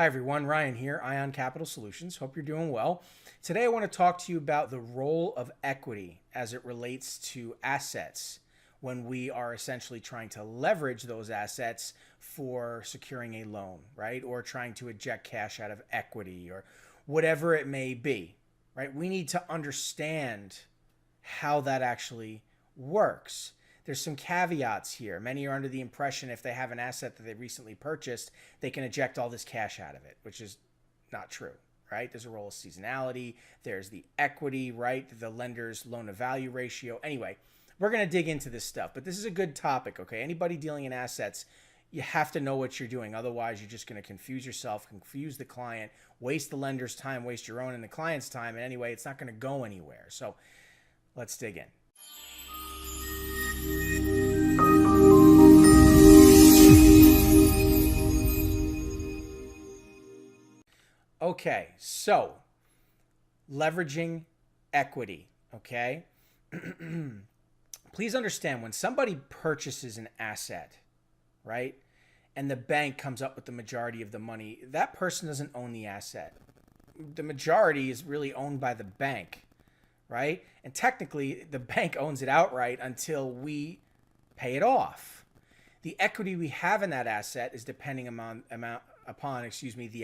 Hi everyone, Ryan here, Ion Capital Solutions. Hope you're doing well. Today I want to talk to you about the role of equity as it relates to assets when we are essentially trying to leverage those assets for securing a loan, right? Or trying to eject cash out of equity or whatever it may be, right? We need to understand how that actually works. There's some caveats here. Many are under the impression if they have an asset that they recently purchased, they can eject all this cash out of it, which is not true, right? There's a role of seasonality. There's the equity, right? The lender's loan to value ratio. Anyway, we're going to dig into this stuff, but this is a good topic, okay? Anybody dealing in assets, you have to know what you're doing. Otherwise, you're just going to confuse yourself, confuse the client, waste the lender's time, waste your own and the client's time. And anyway, it's not going to go anywhere. So let's dig in. Okay, so leveraging equity, okay? Please understand when somebody purchases an asset, right, and the bank comes up with the majority of the money, that person doesn't own the asset. The majority is really owned by the bank, right? And technically, the bank owns it outright until we pay it off. The equity we have in that asset is depending upon the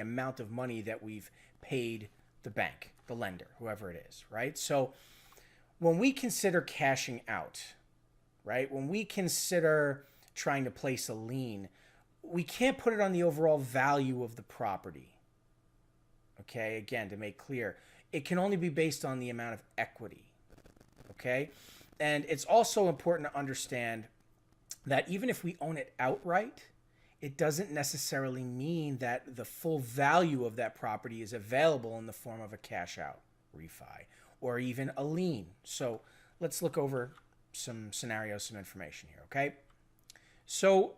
amount of money that we've paid the bank, the lender, whoever it is, right? So when we consider cashing out, right, when we consider trying to place a lien, we can't put it on the overall value of the property. Okay, again, to make clear, it can only be based on the amount of equity. Okay, and it's also important to understand that even if we own it outright, it doesn't necessarily mean that the full value of that property is available in the form of a cash out refi or even a lien. So let's look over some scenarios, some information here, okay? So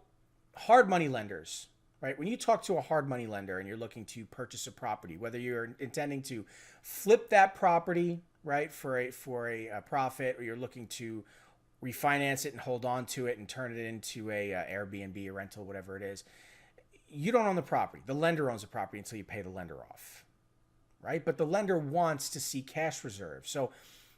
hard money lenders, right? When you talk to a hard money lender and you're looking to purchase a property, whether you're intending to flip that property, right, for a profit, or you're looking to refinance it and hold on to it and turn it into a Airbnb, a rental, whatever it is, you don't own the property. The lender owns the property until you pay the lender off, right? But the lender wants to see cash reserves. So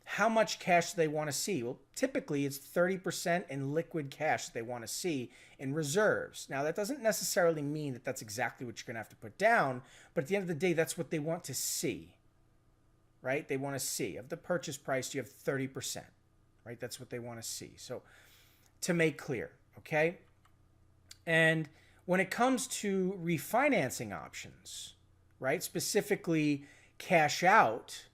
how much cash do they want to see? Well, typically it's 30% in liquid cash that they want to see in reserves. Now, that doesn't necessarily mean that that's exactly what you're going to have to put down, but at the end of the day, that's what they want to see, right? They want to see of the purchase price, you have 30%. Right? That's what they want to see. So to make clear, okay? And when it comes to refinancing options, right, specifically cash out,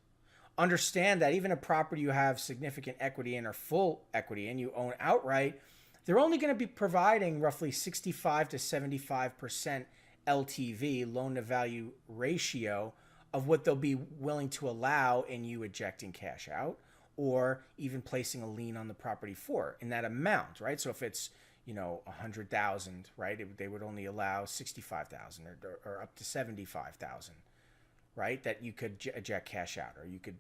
understand that even a property you have significant equity in or full equity in, you own outright, they're only going to be providing roughly 65 to 75% LTV, loan to value ratio, of what they'll be willing to allow in you ejecting cash out, or even placing a lien on the property for in that amount, right? So if it's, 100,000, right, they would only allow 65,000 or up to 75,000, right? That you could eject cash out, or you could,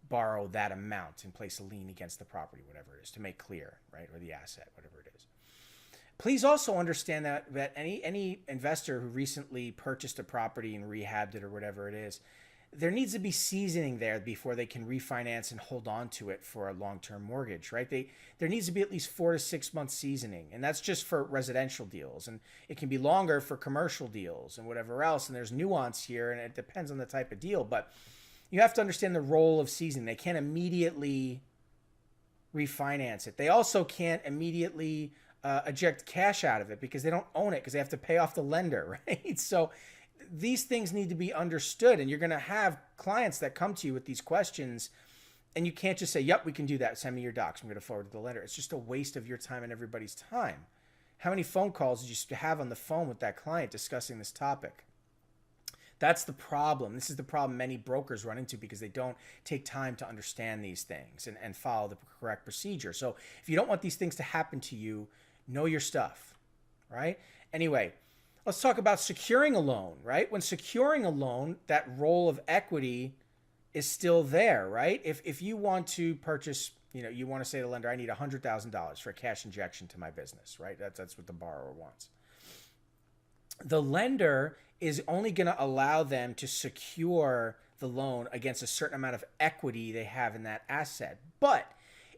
borrow that amount and place a lien against the property, whatever it is, to make clear, right, or the asset, whatever it is. Please also understand that any investor who recently purchased a property and rehabbed it or whatever it is, there needs to be seasoning there before they can refinance and hold on to it for a long-term mortgage, right? There needs to be at least 4 to 6 months seasoning, and that's just for residential deals, and it can be longer for commercial deals and whatever else, and there's nuance here, and it depends on the type of deal, but you have to understand the role of seasoning. They can't immediately refinance it. They also can't immediately eject cash out of it because they don't own it, because they have to pay off the lender, right? So these things need to be understood, and you're going to have clients that come to you with these questions, and you can't just say, yep, we can do that. Send me your docs. I'm going to forward to the lender. It's just a waste of your time and everybody's time. How many phone calls did you have on the phone with that client discussing this topic? That's the problem. This is the problem many brokers run into because they don't take time to understand these things and follow the correct procedure. So if you don't want these things to happen to you, know your stuff, right? Anyway, let's talk about securing a loan, right? When securing a loan, that role of equity is still there, right? If you want to purchase, you want to say to the lender, I need $100,000 for a cash injection to my business, right? That's what the borrower wants. The lender is only going to allow them to secure the loan against a certain amount of equity they have in that asset. But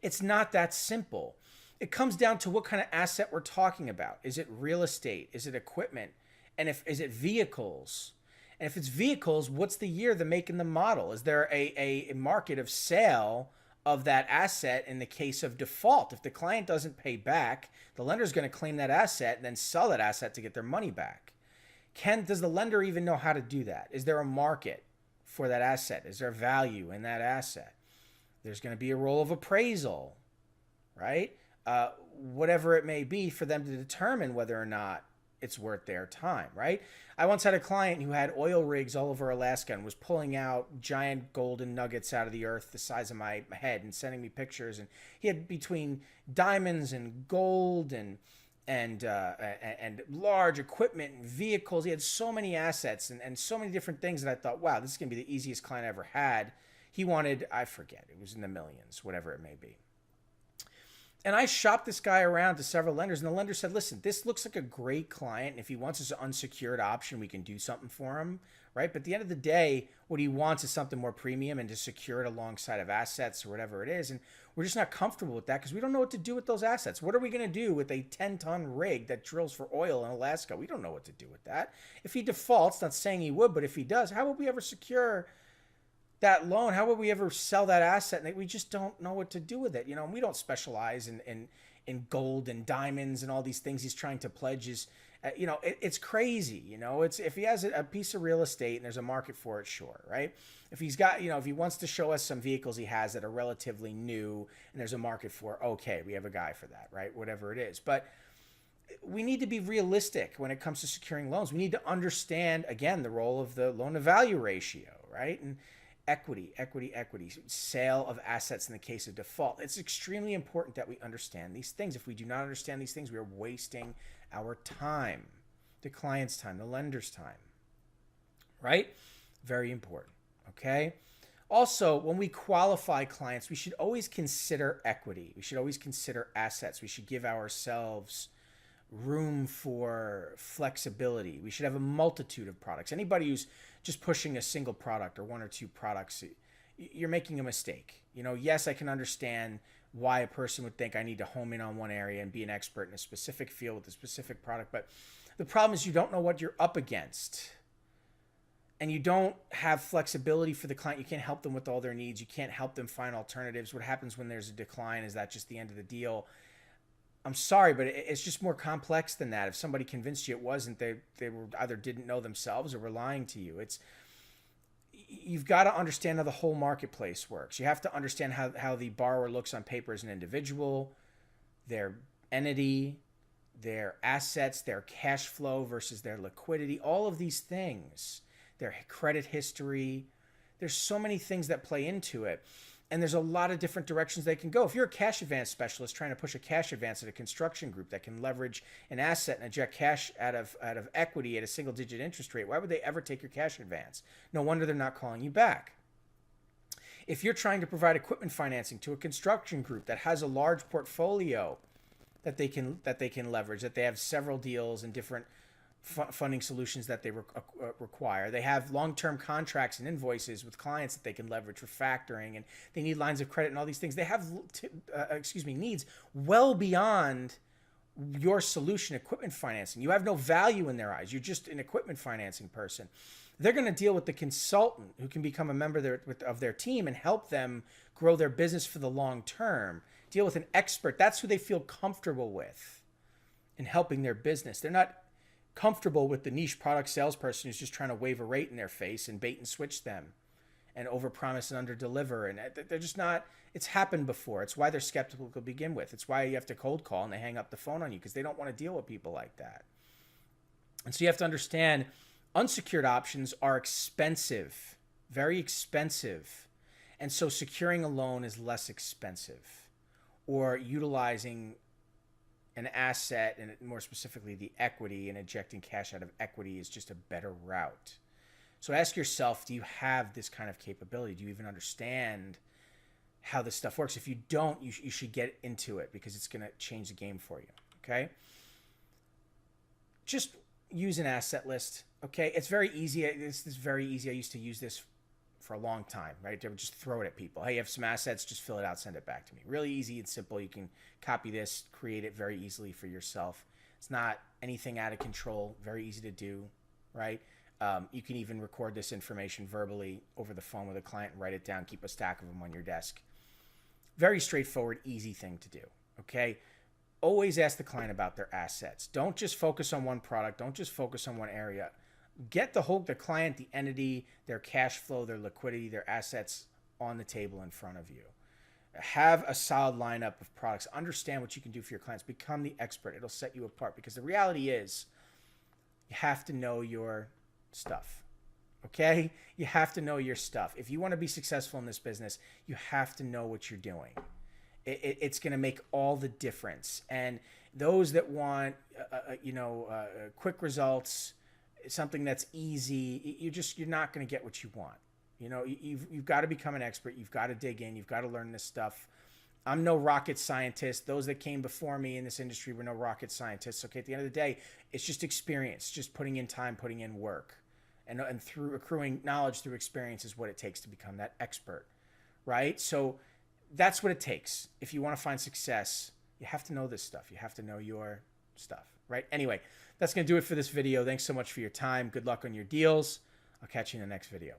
it's not that simple. It comes down to what kind of asset we're talking about. Is it real estate? Is it equipment? And is it vehicles? And if it's vehicles, what's the year, the make, and the model? Is there a market of sale of that asset in the case of default? If the client doesn't pay back, the lender is going to claim that asset and then sell that asset to get their money back. Does the lender even know how to do that? Is there a market for that asset? Is there value in that asset? There's going to be a role of appraisal, right? Whatever it may be for them to determine whether or not it's worth their time, right? I once had a client who had oil rigs all over Alaska and was pulling out giant golden nuggets out of the earth the size of my head and sending me pictures. And he had between diamonds and gold and large equipment and vehicles. He had so many assets and so many different things that I thought, wow, this is going to be the easiest client I ever had. He wanted, I forget, it was in the millions, whatever it may be. And I shopped this guy around to several lenders, and the lender said, listen, this looks like a great client. And if he wants an unsecured option, we can do something for him, right? But at the end of the day, what he wants is something more premium and to secure it alongside of assets or whatever it is. And we're just not comfortable with that because we don't know what to do with those assets. What are we going to do with a 10-ton rig that drills for oil in Alaska? We don't know what to do with that. If he defaults, not saying he would, but if he does, how would we ever secure that loan? How would we ever sell that asset? And we just don't know what to do with it. You know, we don't specialize in gold and diamonds and all these things he's trying to pledge. It's crazy. You know, it's, if he has a piece of real estate and there's a market for it, sure, right? If he's got, if he wants to show us some vehicles he has that are relatively new and there's a market for, okay, we have a guy for that, right? Whatever it is. But we need to be realistic when it comes to securing loans. We need to understand, again, the role of the loan to value ratio, right? And equity, sale of assets in the case of default. It's extremely important that we understand these things. If we do not understand these things, we are wasting our time, the client's time, the lender's time, right? Very important, okay? Also, when we qualify clients, we should always consider equity. We should always consider assets. We should give ourselves room for flexibility. We should have a multitude of products. Anybody who's just pushing a single product or one or two products, you're making a mistake. Yes, I can understand why a person would think I need to home in on one area and be an expert in a specific field with a specific product. But the problem is you don't know what you're up against. And you don't have flexibility for the client. You can't help them with all their needs. You can't help them find alternatives. What happens when there's a decline? Is that just the end of the deal? I'm sorry, but it's just more complex than that. If somebody convinced you it wasn't, they were either didn't know themselves or were lying to you. You've got to understand how the whole marketplace works. You have to understand how the borrower looks on paper as an individual, their entity, their assets, their cash flow versus their liquidity, all of these things, their credit history. There's so many things that play into it. And there's a lot of different directions they can go. If you're a cash advance specialist trying to push a cash advance at a construction group that can leverage an asset and eject cash out of equity at a single-digit interest rate, why would they ever take your cash advance? No wonder they're not calling you back. If you're trying to provide equipment financing to a construction group that has a large portfolio that they can leverage, that they have several deals and different funding solutions that they require. They have long-term contracts and invoices with clients that they can leverage for factoring, and they need lines of credit and all these things. They have, needs well beyond your solution, equipment financing. You have no value in their eyes. You're just an equipment financing person. They're going to deal with the consultant who can become a member of their team and help them grow their business for the long term. Deal with an expert. That's who they feel comfortable with in helping their business. They're not comfortable with the niche product salesperson who's just trying to wave a rate in their face and bait and switch them and overpromise and underdeliver. And they're just not, it's happened before. It's why they're skeptical to begin with. It's why you have to cold call and they hang up the phone on you because they don't want to deal with people like that. And so you have to understand unsecured options are expensive, very expensive. And so securing a loan is less expensive, or utilizing an asset, and more specifically the equity, and ejecting cash out of equity is just a better route. So ask yourself, do you have this kind of capability? Do you even understand how this stuff works? If you don't, you should get into it because it's going to change the game for you, okay? Just, use an asset list. Okay, it's very easy. This is very easy. I used to use this for a long time, right? They would just throw it at people. Hey, you have some assets, just fill it out, send it back to me. Really easy and simple. You can copy this, create it very easily for yourself. It's not anything out of control. Very easy to do, right? You can even record this information verbally over the phone with a client and write it down. Keep a stack of them on your desk. Very straightforward, easy thing to do, okay? Always ask the client about their assets. Don't just focus on one product. Don't just focus on one area. Get the client, the entity, their cash flow, their liquidity, their assets on the table in front of you. Have a solid lineup of products. Understand what you can do for your clients. Become the expert. It'll set you apart, because the reality is you have to know your stuff. Okay? You have to know your stuff. If you want to be successful in this business, you have to know what you're doing. It's going to make all the difference. And those that want, quick results, something that's easy, you're not going to get what you want. You know, you've got to become an expert. You've got to dig in. You've got to learn this stuff. I'm no rocket scientist. Those that came before me in this industry were no rocket scientists. Okay, at the end of the day, it's just experience, just putting in time, putting in work. And through accruing knowledge through experience is what it takes to become that expert, right? So that's what it takes. If you want to find success, you have to know this stuff. You have to know your stuff, right? Anyway, that's going to do it for this video. Thanks so much for your time. Good luck on your deals. I'll catch you in the next video.